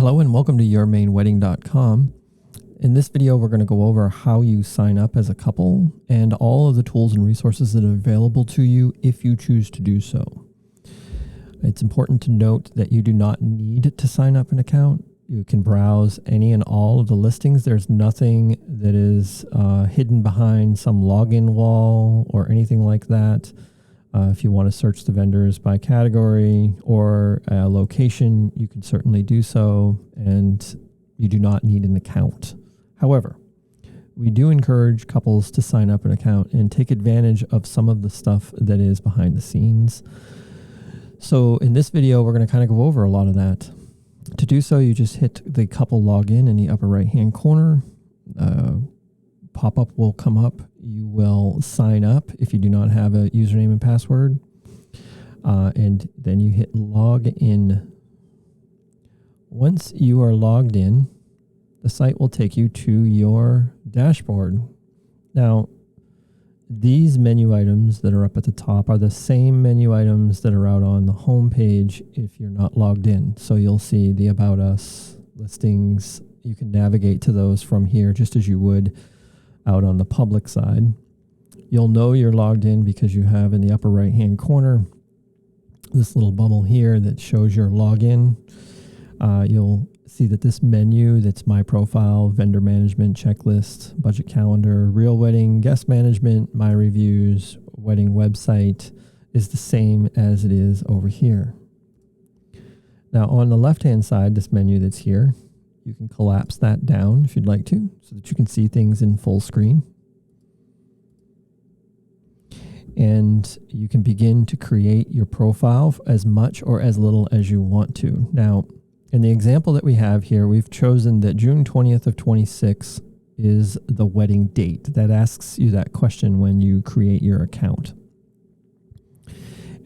Hello and welcome to yourmainewedding.com. In this video, we're going to go over how you sign up as a couple and all of the tools and resources that are available to you if you choose to do so. It's important to note that you do not need to sign up an account. You can browse any and all of the listings. There's nothing that is hidden behind some login wall or anything like that. If you want to search the vendors by category or location, you can certainly do so, and you do not need an account. However, we do encourage couples to sign up an account and take advantage of some of the stuff that is behind the scenes. So in this video, we're going to kind of go over a lot of that. To do so, you just hit the couple login in the upper right-hand corner. Pop-up will come up. You will sign up if you do not have a username and password. And then you hit log in. Once you are logged in, the site will take you to your dashboard. Now, these menu items that are up at the top are the same menu items that are out on the home page if you're not logged in. So you'll see the About Us listings. You can navigate to those from here just as you would out on the public side. You'll know you're logged in because you have in the upper right hand corner this little bubble here that shows your login. You'll see that this menu that's My Profile, Vendor Management, Checklist, Budget Calendar, Real Wedding, Guest Management, My Reviews, Wedding Website is the same as it is over here. Now on the left hand side, this menu that's here, you can collapse that down if you'd like to, so that you can see things in full screen. And you can begin to create your profile as much or as little as you want to. Now, in the example that we have here, we've chosen that June 20th of 26 is the wedding date. That asks you that question when you create your account.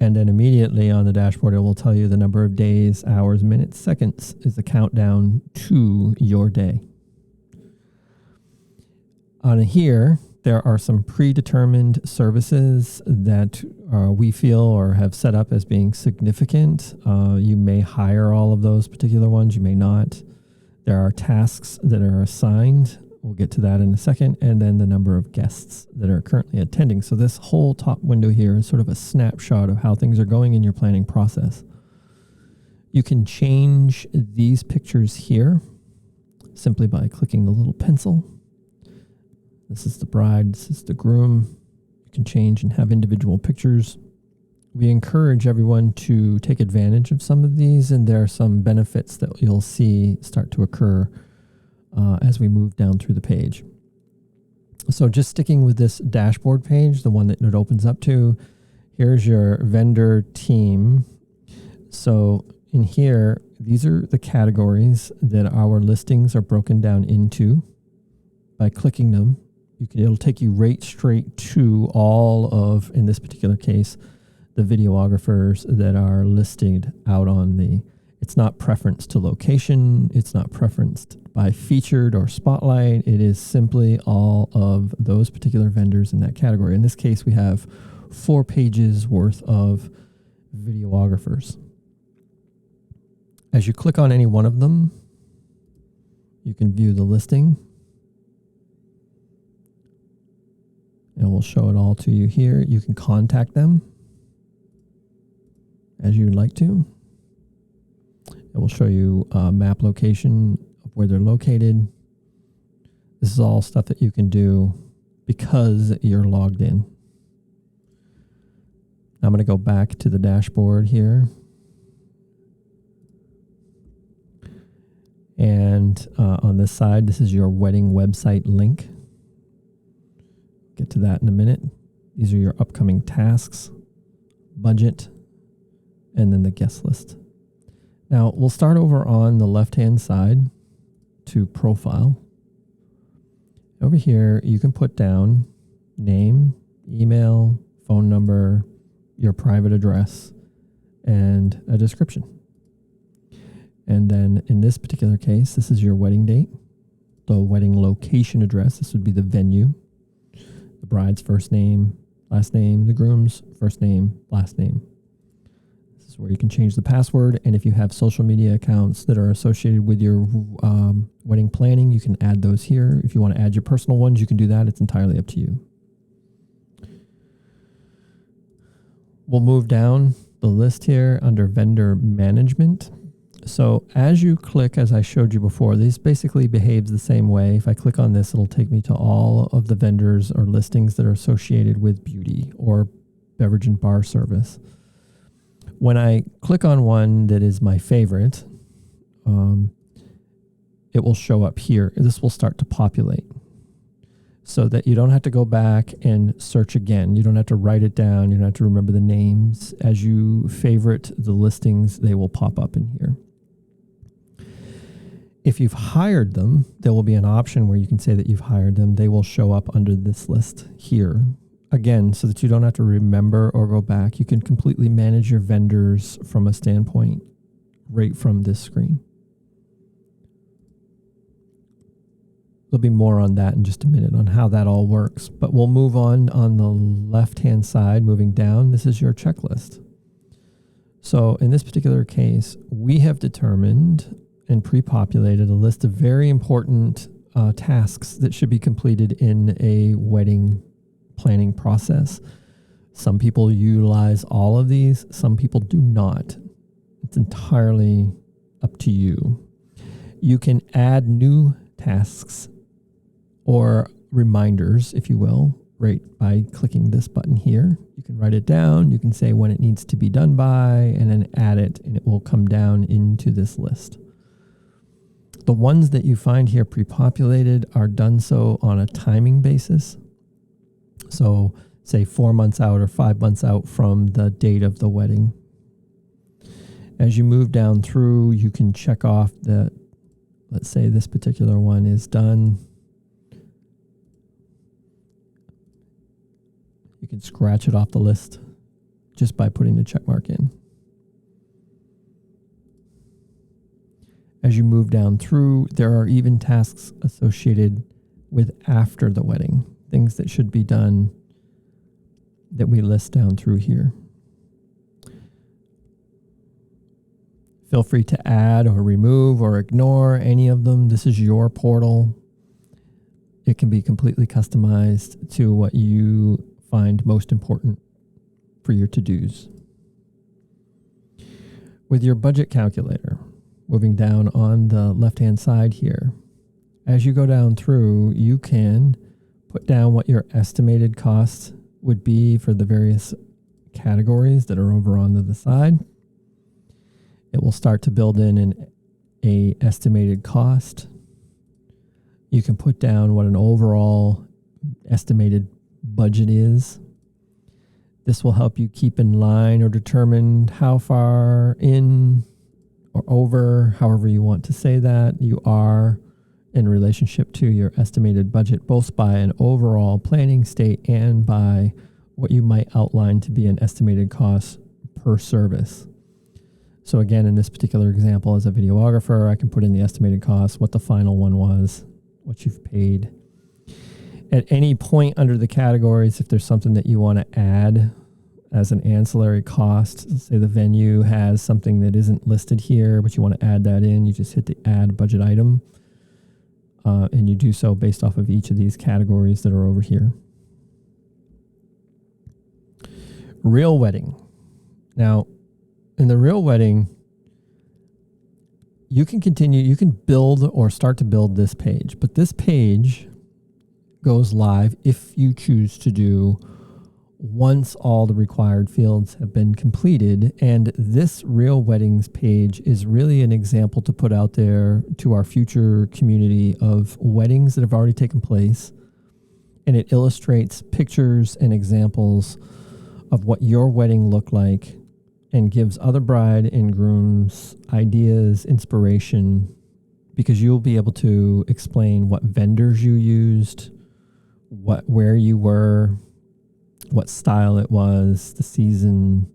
And then immediately on the dashboard, it will tell you the number of days, hours, minutes, seconds is the countdown to your day. On here, there are some predetermined services that we feel or have set up as being significant. You may hire all of those particular ones. You may not. There are tasks that are assigned. We'll get to that in a second. And then the number of guests that are currently attending. So this whole top window here is sort of a snapshot of how things are going in your planning process. You can change these pictures here simply by clicking the little pencil. This is the bride, this is the groom. You can change and have individual pictures. We encourage everyone to take advantage of some of these, and there are some benefits that you'll see start to occur as we move down through the page. So just sticking with this dashboard page, the one that it opens up to, here's your vendor team. So in here, these are the categories that our listings are broken down into. By clicking them, it'll take you right straight to all of, in this particular case, the videographers that are listed out on the, it's not preferenced to location, it's not preferenced by featured or spotlight, it is simply all of those particular vendors in that category. In this case, we have 4 pages worth of videographers. As you click on any one of them, you can view the listing. And we'll show it all to you here. You can contact them as you'd like to. It will show you a map location of where they're located. This is all stuff that you can do because you're logged in. Now I'm going to go back to the dashboard here. And on this side, this is your wedding website link. Get to that in a minute. These are your upcoming tasks, budget, and then the guest list. Now, we'll start over on the left-hand side to profile. Over here, you can put down name, email, phone number, your private address, and a description. And then in this particular case, this is your wedding date, the wedding location address. This would be the venue. The bride's first name, last name, the groom's first name, last name. This is where you can change the password. And if you have social media accounts that are associated with your wedding planning, you can add those here. If you want to add your personal ones, you can do that. It's entirely up to you. We'll move down the list here under vendor management. So as you click, as I showed you before, this basically behaves the same way. If I click on this, it'll take me to all of the vendors or listings that are associated with beauty or beverage and bar service. When I click on one that is my favorite, it will show up here. This will start to populate so that you don't have to go back and search again. You don't have to write it down. You don't have to remember the names. As you favorite the listings, they will pop up in here. If you've hired them, there will be an option where you can say that you've hired them. They will show up under this list here. Again, so that you don't have to remember or go back. You can completely manage your vendors from a standpoint right from this screen. There'll be more on that in just a minute on how that all works. But we'll move on the left-hand side, moving down. This is your checklist. So in this particular case, we have determined and pre-populated a list of very important tasks that should be completed in a wedding planning process. Some people utilize all of these. Some people do not. It's entirely up to you. You can add new tasks or reminders, if you will, right by clicking this button here. You can write it down. You can say when it needs to be done by, and then add it, and it will come down into this list. The ones that you find here pre-populated are done so on a timing basis. So say 4 months out or 5 months out from the date of the wedding. As you move down through, you can check off that, let's say this particular one is done. You can scratch it off the list just by putting the check mark in. As you move down through, there are even tasks associated with after the wedding, things that should be done that we list down through here. Feel free to add or remove or ignore any of them. This is your portal. It can be completely customized to what you find most important for your to-dos. With your budget calculator, moving down on the left-hand side here, as you go down through, you can put down what your estimated cost would be for the various categories that are over on the side. It will start to build in an estimated cost. You can put down what an overall estimated budget is. This will help you keep in line or determine how far in or over, however you want to say that, you are in relationship to your estimated budget, both by an overall planning state and by what you might outline to be an estimated cost per service. So again, in this particular example, as a videographer, I can put in the estimated cost, what the final one was, what you've paid. At any point under the categories, if there's something that you want to add as an ancillary cost, say the venue has something that isn't listed here, but you want to add that in, you just hit the add budget item, and you do so based off of each of these categories that are over here. Real wedding. Now, in the real wedding, you can build or start to build this page, but this page goes live if you choose to do once all the required fields have been completed. And this Real Weddings page is really an example to put out there to our future community of weddings that have already taken place. And it illustrates pictures and examples of what your wedding looked like and gives other bride and grooms ideas, inspiration, because you'll be able to explain what vendors you used, where you were, what style it was, the season,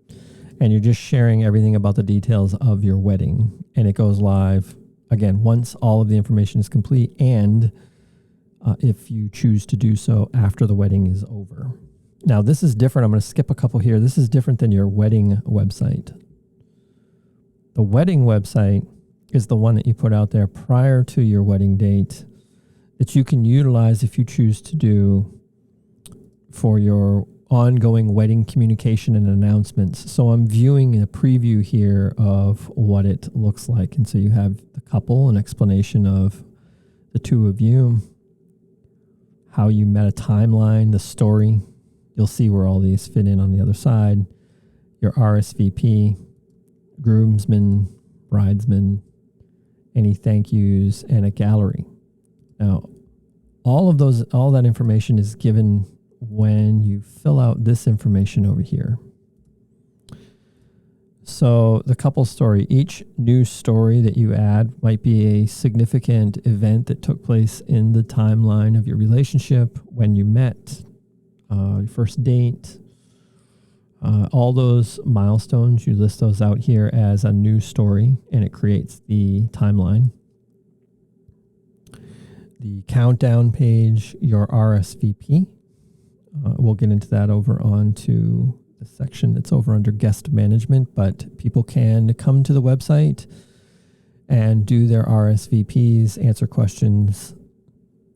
and you're just sharing everything about the details of your wedding. And it goes live, again, once all of the information is complete, and if you choose to do so after the wedding is over. Now, this is different. I'm going to skip a couple here. This is different than your wedding website. The wedding website is the one that you put out there prior to your wedding date that you can utilize if you choose to do for your ongoing wedding communication and announcements. So I'm viewing a preview here of what it looks like. And so you have the couple, an explanation of the two of you, how you met, a timeline, the story. You'll see where all these fit in on the other side. Your RSVP, groomsmen, bridesmen, any thank yous, and a gallery. Now, all that information is given when you fill out this information over here. So the couple story, each new story that you add might be a significant event that took place in the timeline of your relationship, when you met, your first date, all those milestones, you list those out here as a new story, and it creates the timeline. The countdown page, your RSVP. We'll get into that over onto the section that's over under guest management, but people can come to the website and do their RSVPs, answer questions,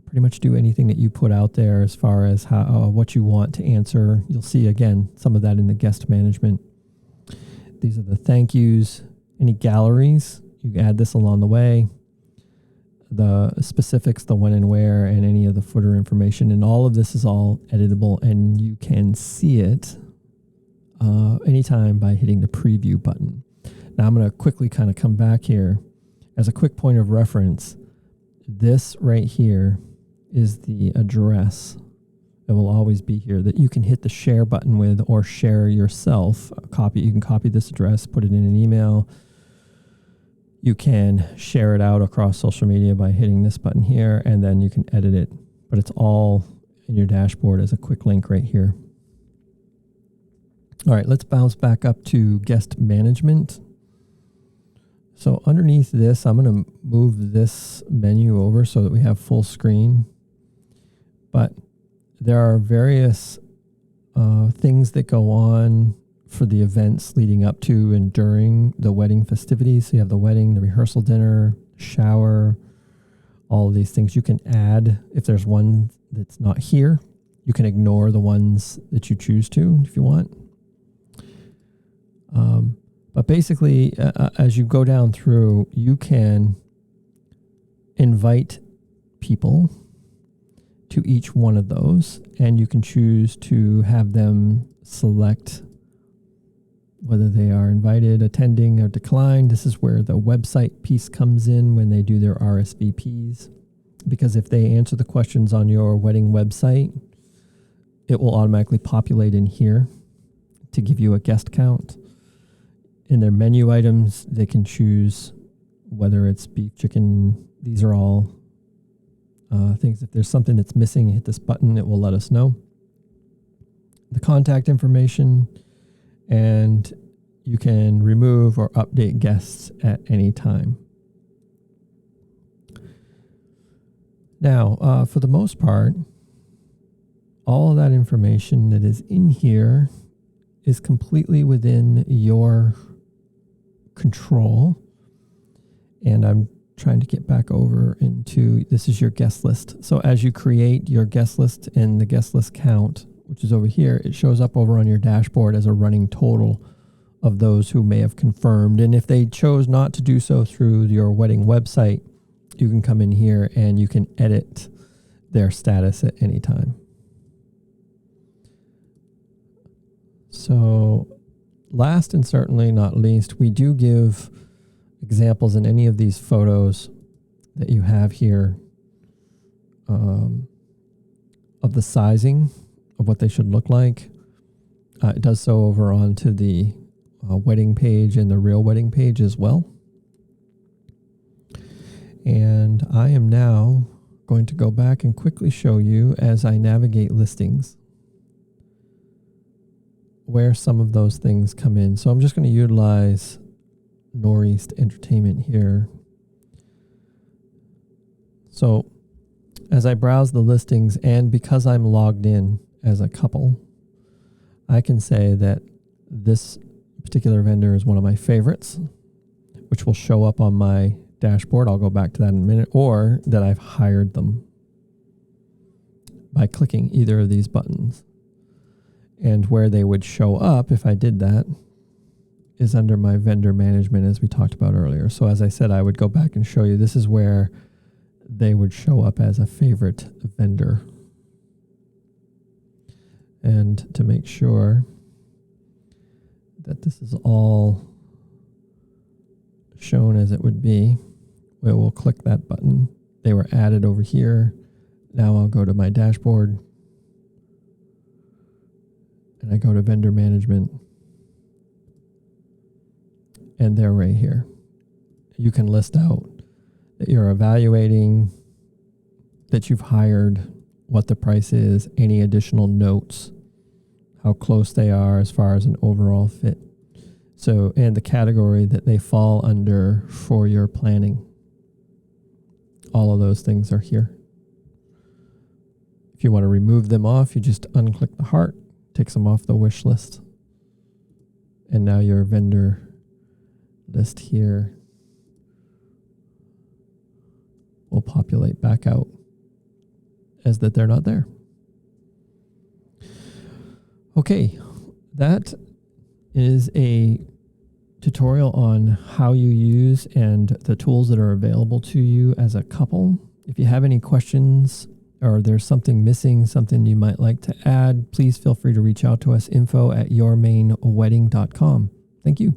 pretty much do anything that you put out there as far as what you want to answer. You'll see, again, some of that in the guest management. These are the thank yous. Any galleries, you add this along the way. The specifics, the when and where, and any of the footer information. And all of this is all editable, and you can see it anytime by hitting the preview button. Now I'm going to quickly kind of come back here. As a quick point of reference, this right here is the address that will always be here that you can hit the share button with, or share yourself. You can copy this address, put it in an email. You can share it out across social media by hitting this button here, and then you can edit it. But it's all in your dashboard as a quick link right here. All right, let's bounce back up to guest management. So underneath this, I'm going to move this menu over so that we have full screen. But there are various things that go on for the events leading up to and during the wedding festivities. So you have the wedding, the rehearsal dinner, shower, all of these things you can add. If there's one that's not here, you can ignore the ones that you choose to if you want. But basically, as you go down through, you can invite people to each one of those, and you can choose to have them select whether they are invited, attending, or declined. This is where the website piece comes in when they do their RSVPs, because if they answer the questions on your wedding website, it will automatically populate in here to give you a guest count. In their menu items, they can choose whether it's beef, chicken. These are all things. If there's something that's missing, hit this button, it will let us know. The contact information, and you can remove or update guests at any time. Now, for the most part, all of that information that is in here is completely within your control. And I'm trying to get back over into, this is your guest list. So as you create your guest list and the guest list count, which is over here, it shows up over on your dashboard as a running total of those who may have confirmed. And if they chose not to do so through your wedding website, you can come in here and you can edit their status at any time. So last and certainly not least, we do give examples in any of these photos that you have here of the sizing of what they should look like. It does so over onto the wedding page and the real wedding page as well. And I am now going to go back and quickly show you, as I navigate listings, where some of those things come in. So I'm just going to utilize Northeast Entertainment here. So as I browse the listings, and because I'm logged in as a couple, I can say that this particular vendor is one of my favorites. which will show up on my dashboard. I'll go back to that in a minute, or that I've hired them by clicking either of these buttons. And where they would show up if I did that is under my vendor management, as we talked about earlier. So as I said, I would go back and show you, this is where they would show up as a favorite vendor. And to make sure that this is all shown as it would be, we will click that button. They were added over here. Now I'll go to my dashboard and I go to vendor management, and they're right here. You can list out that you're evaluating, that you've hired, what the price is, any additional notes, how close they are as far as an overall fit. So, and the category that they fall under for your planning. All of those things are here. If you want to remove them off, you just unclick the heart, takes them off the wish list. And now your vendor list here will populate back out as that they're not there. Okay, that is a tutorial on how you use and the tools that are available to you as a couple. If you have any questions or there's something missing, something you might like to add, please feel free to reach out to us, info@yourmainewedding.com. Thank you.